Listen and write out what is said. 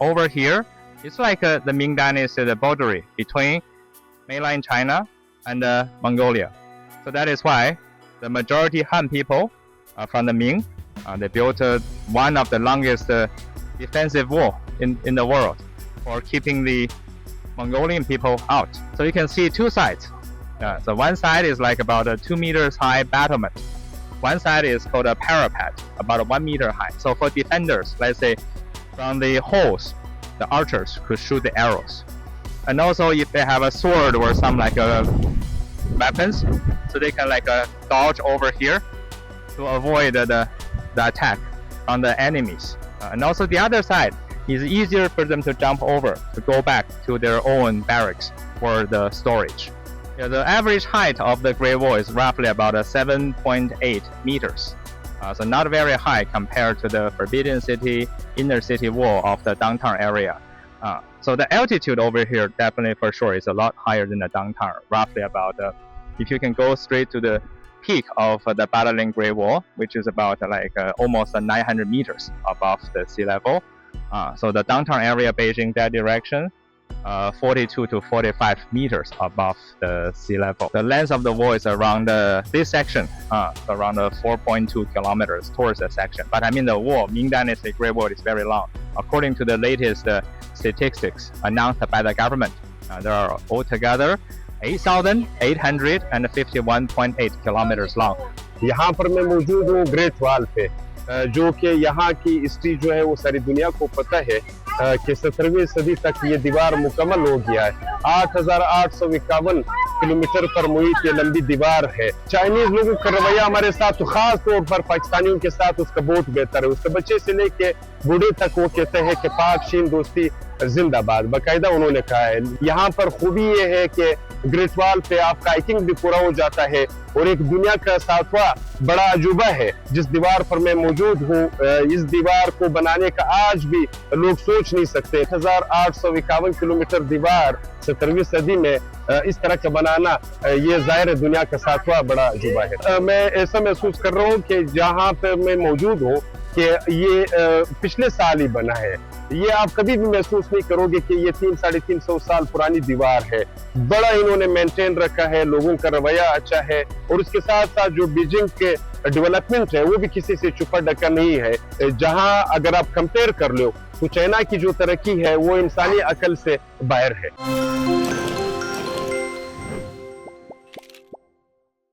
over here, it's like the Ming Dynasty, the boundary between mainland China and Mongolia. So that is why the majority Han people from the Ming, they built one of the longest defensive wall in the world for keeping the Mongolian people out. So you can see two sides. So one side is like about a 2 meters high battlement. One side is called a parapet, about 1 meter high. So for defenders, let's say from the holes, the archers could shoot the arrows. And also if they have a sword or some like weapons, so they can like dodge over here to avoid the attack from the enemies. And also the other side is easier for them to jump over to go back to their own barracks for the storage. The average height of the Great Wall is roughly about 7.8 meters. So not very high compared to the Forbidden City, inner city wall of the downtown area. So the altitude over here definitely for sure is a lot higher than the downtown, roughly about, if you can go straight to the peak of the Badaling Great Wall, which is about almost 900 meters above the sea level. So the downtown area, Beijing, that direction, 42 to 45 meters above the sea level. The length of the wall is around this section, around 4.2 kilometers towards the section. But I mean the wall, Ming Dynasty Great Wall, is very long. According to the latest statistics announced by the government, there are altogether 8,851.8 kilometers long. यहाँ पर मैं मौजूद हूँ great wall पे, जो कि यहाँ की हिस्ट्री जो है वो सारी दुनिया को पता है कि 17वीं सदी तक ये दीवार मुकम्मल हो गया है। 8,851 किलोमीटर पर मुहित ये लंबी दीवार है। चाइनीज लोगों का रवैया हमारे साथ तो खास तौर पर पाकिस्तानियों के साथ उसका बहुत बेहतर है। उसके बच्चे से लेके बूढ़े तक वो कहते हैं कि पाक चीन दोस्ती जिंदाबाद, बाकायदा उन्होंने कहा है। यहाँ पर खूबी ये है कि ग्रेट वॉल पे आपका हाइकिंग भी पूरा हो जाता है और एक दुनिया का 7वां बड़ा अजूबा है जिस दीवार पर मैं मौजूद हूँ। इस दीवार को बनाने का आज भी लोग सोच नहीं सकते। 1,851 किलोमीटर दीवार 17वीं सदी में इस तरह का बनाना, ये जाहिर दुनिया का 7वां बड़ा अजूबा है। मैं ऐसा महसूस कर रहा हूँ कि जहाँ पे मैं मौजूद हूँ कि ये पिछले साल ही बना है। ये आप कभी भी महसूस नहीं करोगे कि ये 300-350 साल पुरानी दीवार है। बड़ा इन्होंने मेंटेन रखा है, लोगों का रवैया अच्छा है और उसके साथ साथ जो बीजिंग के डेवलपमेंट है वो भी किसी से छुपा ढका नहीं है। जहां अगर आप कंपेयर कर लो तो चाइना की जो तरक्की है वो इंसानी अकल से बाहर है।